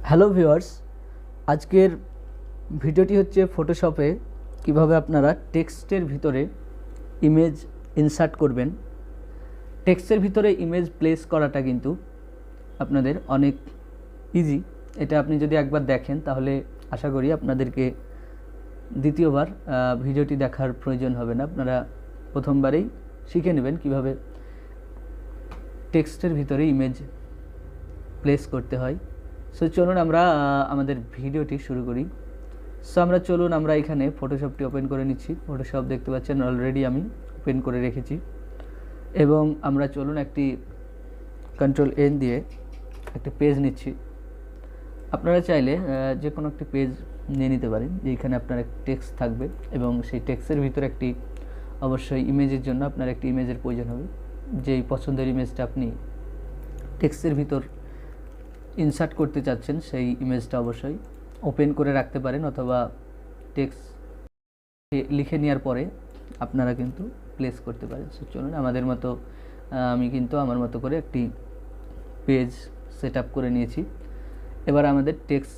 Hello viewers, আজকের ভিডিওটি হচ্ছে ফটোশপে কিভাবে আপনারা টেক্সটের ভিতরে ইমেজ ইনসার্ট করবেন। টেক্সটের ভিতরে ইমেজ প্লেস করাটা কিন্তু আপনাদের অনেক ইজি। এটা আপনি যদি একবার দেখেন তাহলে আশা করি আপনাদেরকে দ্বিতীয়বার ভিডিওটি দেখার প্রয়োজন হবে না। আপনারা প্রথমবারেই শিখে নেবেন কিভাবে টেক্সটের ভিতরে ইমেজ প্লেস করতে হয়। সো চলুন আমরা আমাদের ভিডিওটি শুরু করি। সো আমরা এখানে ফটোশপটি ওপেন করে নিচ্ছি। ফটোশপ দেখতে পাচ্ছেন অলরেডি আমি ওপেন করে রেখেছি এবং আমরা একটি কন্ট্রোল এন দিয়ে একটা পেজ নিচ্ছি। আপনারা চাইলে যে কোনো একটি পেজ নিয়ে নিতে পারেন, যেখানে আপনার একটা টেক্সট থাকবে এবং সেই টেক্সটের ভিতরে একটি অবশ্যই ইমেজের জন্য আপনার একটি ইমেজের প্রয়োজন হবে। যেই পছন্দের ইমেজটা আপনি টেক্সটের ভিতর ইনসার্ট করতে চাচ্ছেন সেই ইমেজটা অবশ্যই ওপেন করে রাখতে পারেন, অথবা টেক্সট লিখে নেওয়ার পরে আপনারা কিন্তু প্লেস করতে পারেন। সো চলুন আমি কিন্তু আমার মতো করে একটি পেজ সেট আপ করে নিয়েছি। এবার আমাদের টেক্সট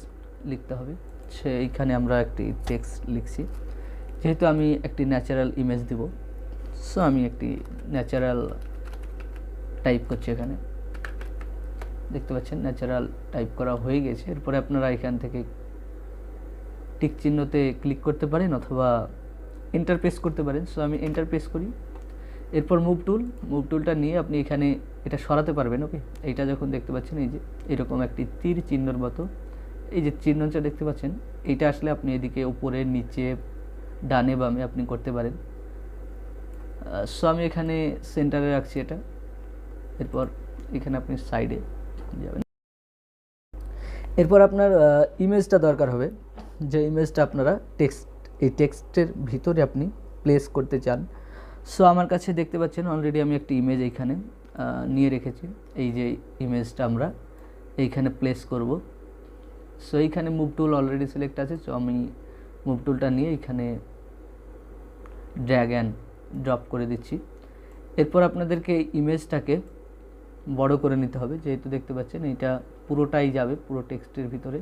লিখতে হবে। সেইখানে আমরা একটি টেক্সট লিখছি। যেহেতু আমি একটি ন্যাচারাল ইমেজ দেব, সো আমি একটি ন্যাচারাল টাইপ করছি। এখানে দেখতে পাচ্ছেন ন্যাচারাল টাইপ করা হয়ে গেছে। এরপরে আপনারা এখান থেকে টিক চিহ্নতে ক্লিক করতে পারেন অথবা এন্টার প্রেস করতে পারেন। সো আমি এন্টার প্রেস করি। এরপর মুভ টুলটা নিয়ে আপনি এখানে এটা সরাতে পারবেন। ওকে, এইটা যখন দেখতে পাচ্ছেন এই যে এরকম একটি তীর চিহ্নর মতো এই যে চিহ্নটা দেখতে পাচ্ছেন, এইটা আসলে আপনি এদিকে উপরে নিচে ডানে বামে আপনি করতে পারেন। সো আমি এখানে সেন্টারে রাখছি এটা। এরপর এখানে আপনি সাইডে যাবেন। এরপর আপনার ইমেজটা দরকার হবে, যে ইমেজটা আপনারা এই টেক্সটের ভিতরে আপনি প্লেস করতে চান। সো আমার কাছে দেখতে পাচ্ছেন অলরেডি আমি একটি ইমেজ এইখানে নিয়ে রেখেছি। এই যে ইমেজটা আমরা এইখানে প্লেস করব। সো এইখানে মুভ টুল অলরেডি সিলেক্ট আছে। সো আমি মুভ টুলটা নিয়ে এইখানে ড্র্যাগ অ্যান্ড ড্রপ করে দিচ্ছি। এরপর আপনাদেরকে ইমেজটাকে বড় করে নিতে হবে, যেহেতু দেখতে পাচ্ছেন এইটা পুরোটাই যাবে পুরো টেক্সটের ভিতরে।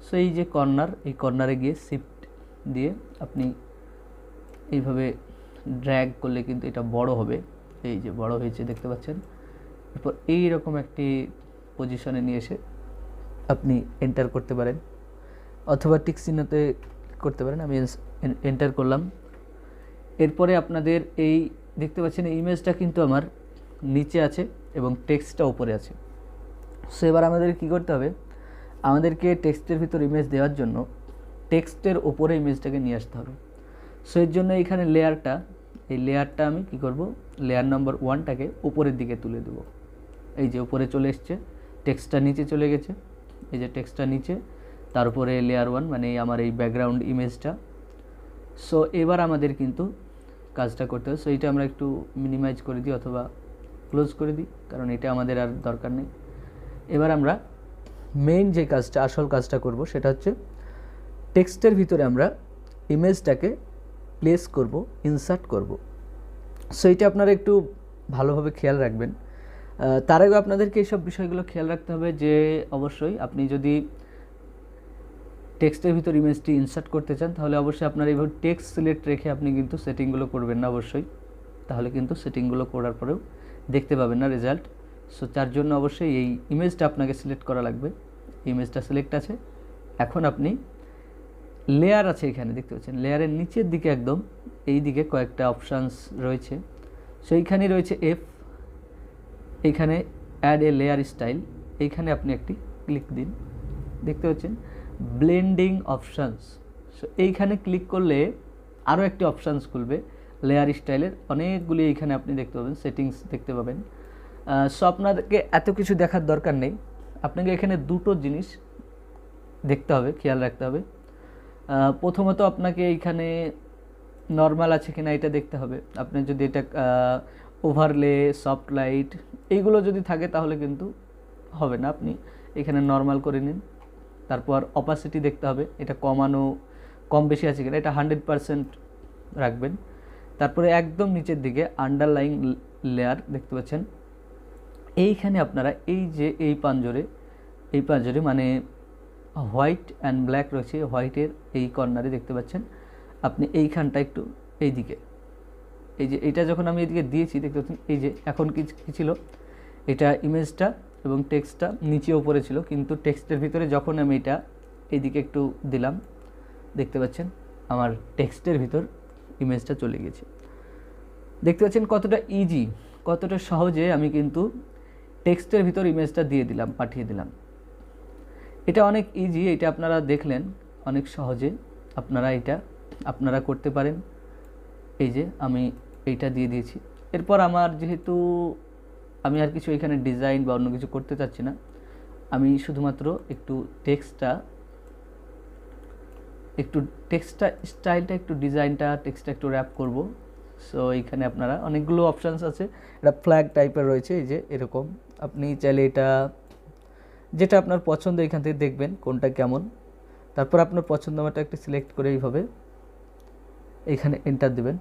সো এই যে এই কর্নারে গিয়ে শিফট দিয়ে আপনি এইভাবে ড্র্যাগ করলে কিন্তু এটা বড় হবে। এই যে বড় হয়েছে দেখতে পাচ্ছেন। এরপর এইরকম একটি পজিশনে নিয়ে এসে আপনি এন্টার করতে পারেন অথবা টিক চিহ্নতে করতে পারেন। আমি এন্টার করলাম। এরপরে আপনাদের এই দেখতে পাচ্ছেন এই ইমেজটা কিন্তু আমার নিচে আছে এবং টেক্সটটা উপরে আছে। সো এবার আমাদের কী করতে হবে, আমাদেরকে টেক্সটের ভিতর ইমেজ দেওয়ার জন্য টেক্সটের ওপরে ইমেজটাকে নিয়ে আসতে হবে। সো এর জন্য এখানে এই লেয়ারটা আমি কি করব, লেয়ার নম্বর 1টাকে উপরের দিকে তুলে দেব। এই যে উপরে চলে এসছে, টেক্সটটা নিচে চলে গেছে। এই যে টেক্সটটা নিচে, তার উপরে লেয়ার 1 মানে আমার এই ব্যাকগ্রাউন্ড ইমেজটা। সো এবার আমাদের কিন্তু কাজটা করতে হবে। সো এইটা আমরা একটু মিনিমাইজ করে দিই অথবা ক্লোজ করে দিই, কারণ এটা আমাদের আর দরকার নেই। এবার আমরা মেইন যে কাজটা, আসল কাজটা করব, সেটা হচ্ছে টেক্সটের ভিতরে আমরা ইমেজটাকে প্লেস করব, ইনসার্ট করব। সো এইটা আপনারা একটু ভালোভাবে খেয়াল রাখবেন। তার আগে আপনাদেরকে এইসব বিষয়গুলো খেয়াল রাখতে হবে যে অবশ্যই আপনি যদি টেক্সটের ভিতর ইমেজটি ইনসার্ট করতে চান তাহলে অবশ্যই আপনার এইভাবে টেক্সট সিলেক্ট রেখে আপনি কিন্তু সেটিংগুলো করবেন না অবশ্যই। তাহলে কিন্তু সেটিংগুলো করার পরেও দেখতে পাবেন না রেজাল্ট। সো তার জন্য অবশ্যই এই ইমেজটা আপনাকে সিলেক্ট করা লাগবে। ইমেজটা সিলেক্ট আছে। এখন আপনি লেয়ার আছে এখানে দেখতে পাচ্ছেন, লেয়ারের নিচের দিকে একদম এই দিকে কয়েকটা অপশানস রয়েছে। সো এইখানে রয়েছে এইখানে অ্যাড এ লেয়ার স্টাইল, এইখানে আপনি একটি ক্লিক দিন। দেখতে পাচ্ছেন ব্লেন্ডিং অপশানস। সো এইখানে ক্লিক করলে আরও একটি অপশানস খুলবে লেয়ার স্টাইলের, অনেকগুলি এইখানে আপনি দেখতে পাবেন, সেটিংস দেখতে পাবেন। সো আপনাদেরকে এত কিছু দেখার দরকার নেই। আপনাকে এখানে দুটো জিনিস দেখতে হবে, খেয়াল রাখতে হবে। প্রথমত আপনাকে এইখানে নর্মাল আছে কিনা এটা দেখতে হবে। আপনি যদি এটা ওভারলে, সফট লাইট এইগুলো যদি থাকে তাহলে কিন্তু হবে না। আপনি এখানে নর্মাল করে নিন। তারপর অপাসিটি দেখতে হবে, এটা কম বেশি আছে কিনা, এটা 100% রাখবেন। তারপরে একদম নিচের দিকে আন্ডারলাইং লেয়ার দেখতে পাচ্ছেন, এইখানে আপনারা এই যে এই পাঞ্জরে মানে হোয়াইট অ্যান্ড ব্ল্যাক রয়েছে, হোয়াইটের এই কর্নারে দেখতে পাচ্ছেন আপনি এইখানটা একটু এইদিকে, এই যে এটা যখন আমি এদিকে দিয়েছি দেখতে পাচ্ছেন এই যে এখন কি ছিল, এটা ইমেজটা এবং টেক্সটটা নিচে উপরে ছিল, কিন্তু টেক্সটের ভিতরে যখন আমি এটা এইদিকে একটু দিলাম দেখতে পাচ্ছেন আমার টেক্সটের ভিতর ইমেজটা চলে গেছে। দেখতে পাচ্ছেন কতটা ইজি, কতটা সহজে আমি কিন্তু টেক্সটের ভিতর ইমেজটা দিয়ে দিলাম, পাঠিয়ে দিলাম। এটা অনেক ইজি, এটা আপনারা দেখলেন অনেক সহজে আপনারা করতে পারেন। এই যে আমি এইটা দিয়ে দিয়েছি। এরপর আমার যেহেতু আমি আর কিছু এখানে ডিজাইন বা অন্য কিছু করতে চাচ্ছি না, আমি শুধুমাত্র একটু টেক্সটটা স্টাইলটা একটু ডিজাইনটা টেক্সটটা একটু র্যাপ করব। সো এইখানে আপনারা অনেকগুলো অপশানস আছে, এটা ফ্ল্যাগ টাইপের রয়েছে, এই যে এরকম আপনি চাইলে এটা যেটা আপনার পছন্দ এখান থেকে দেখবেন কোনটা কেমন, তারপর আপনার পছন্দ মতো একটা সিলেক্ট করে এইভাবে এইখানে এন্টার দেবেন।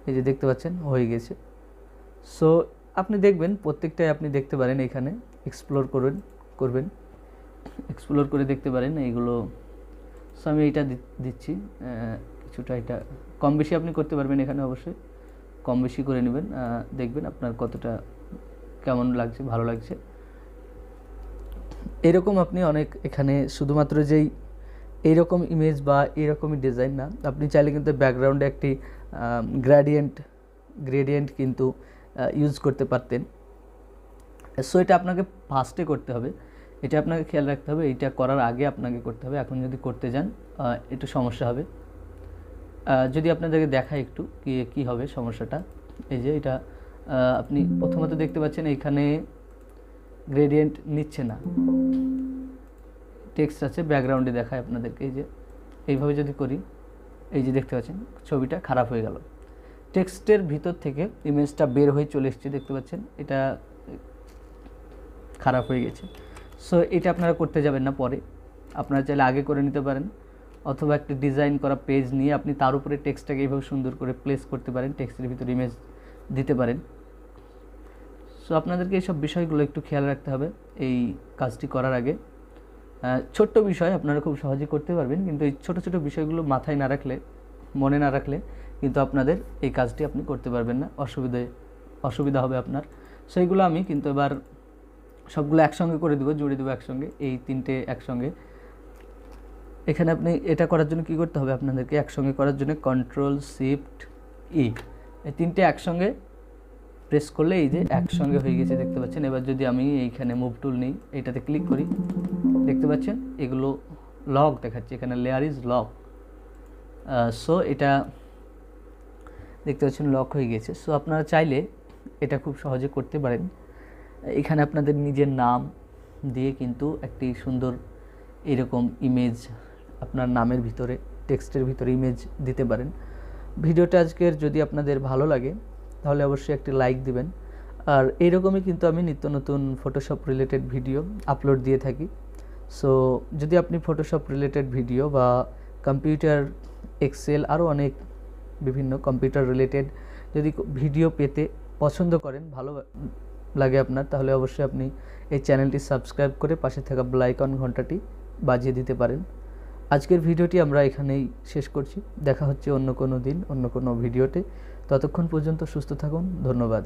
এই যে দেখতে পাচ্ছেন হয়ে গেছে। সো আপনি দেখবেন প্রত্যেকটাই আপনি দেখতে পারেন, এখানে এক্সপ্লোর করবেন এক্সপ্লোর করে দেখতে পারেন এইগুলো। সো আমি এইটা দিচ্ছি কিছুটা, এটা কম বেশি আপনি করতে পারবেন, এখানে অবশ্যই কম বেশি করে নেবেন, দেখবেন আপনার কতটা কেমন লাগছে, ভালো লাগছে। এরকম আপনি অনেক এখানে শুধুমাত্র যেই এইরকম ইমেজ বা এরকমই ডিজাইন না, আপনি চাইলে কিন্তু ব্যাকগ্রাউন্ডে একটি গ্রেডিয়েন্ট কিন্তু ইউজ করতে পারতেন। সো এটা আপনাকে ফার্স্টে করতে হবে, এটা আপনাকে খেয়াল রাখতে হবে, এইটা করার আগে আপনাকে করতে হবে। এখন যদি করতে যান একটু সমস্যা হবে। যদি আপনাদেরকে দেখাই একটু কি হবে সমস্যাটা, এই যে এটা আপনি প্রথমত দেখতে পাচ্ছেন এইখানে গ্রেডিয়েন্ট নিচ্ছে না, টেক্সট আছে ব্যাকগ্রাউন্ডে দেখায় আপনাদেরকে। এই যে এইভাবে যদি করি, এই যে দেখতে পাচ্ছেন ছবিটা খারাপ হয়ে গেল, টেক্সটের ভিতর থেকে ইমেজটা বের হয়ে চলে এসছে, দেখতে পাচ্ছেন এটা খারাপ হয়ে গেছে। সো এটা আপনারা করতে যাবেন না, পরে আপনারা চাইলে আগে করে নিতে পারেন, অথবা একটা ডিজাইন করা পেজ নিয়ে আপনি তার উপরে টেক্সটটাকে এইভাবে সুন্দর করে প্লেস করতে পারেন, টেক্সটের ভিতরে ইমেজ দিতে পারেন। সো আপনাদেরকে এইসব বিষয়গুলো একটু খেয়াল রাখতে হবে এই কাজটি করার আগে। ছোট্ট বিষয় আপনারা খুব সহজে করতে পারবেন, কিন্তু এই ছোট ছোট বিষয়গুলো মাথায় না রাখলে, মনে না রাখলে কিন্তু আপনাদের এই কাজটি আপনি করতে পারবেন না, অসুবিধা হবে আপনার। সেইগুলো আমি কিন্তু এবার সবগুলো একসঙ্গে করে দেবো, জুড়ে দেবো একসঙ্গে, এই তিনটে একসঙ্গে। এখানে আপনি এটা করার জন্য কি করতে হবে, আপনাদেরকে একসঙ্গে করার জন্য Ctrl+Shift+E এই তিনটে একসঙ্গে প্রেস করলে এই যে একসঙ্গে হয়ে গেছে, দেখতে পাচ্ছেন। এবার যদি আমি এইখানে মুভ টুল নিই, এইটাতে ক্লিক করি, দেখতে পাচ্ছেন এগুলো লক দেখাচ্ছে, এখানে লেয়ার ইজ লক। সো এটা দেখতে পাচ্ছেন লক হয়ে গেছে। সো আপনারা চাইলে এটা খুব সহজে করতে পারেন। এখানে আপনাদের নিজের নাম দিয়ে কিন্তু একটি সুন্দর এরকম ইমেজ আপনার নামের ভিতরে, টেক্সটের ভিতরে ইমেজ দিতে পারেন। ভিডিওটা আজকের যদি আপনাদের ভালো লাগে তাহলে অবশ্যই একটি লাইক দিবেন। আর এইরকমই কিন্তু আমি নিত্য নতুন ফটোশপ রিলেটেড ভিডিও আপলোড দিয়ে থাকি। সো যদি আপনি ফটোশপ রিলেটেড ভিডিও বা কম্পিউটার, এক্সেল, আরও অনেক বিভিন্ন কম্পিউটার রিলেটেড যদি ভিডিও পেতে পছন্দ করেন, ভালো লাগে আপনার, তাহলে অবশ্যই আপনি এই চ্যানেলটি সাবস্ক্রাইব করে পাশে থাকা বেল আইকন ঘন্টাটি বাজিয়ে দিতে পারেন। আজকের ভিডিওটি আমরা এখানেই শেষ করছি, দেখা হচ্ছে অন্য কোনো দিন অন্য কোনো ভিডিওতে। ততক্ষণ পর্যন্ত সুস্থ থাকুন, ধন্যবাদ।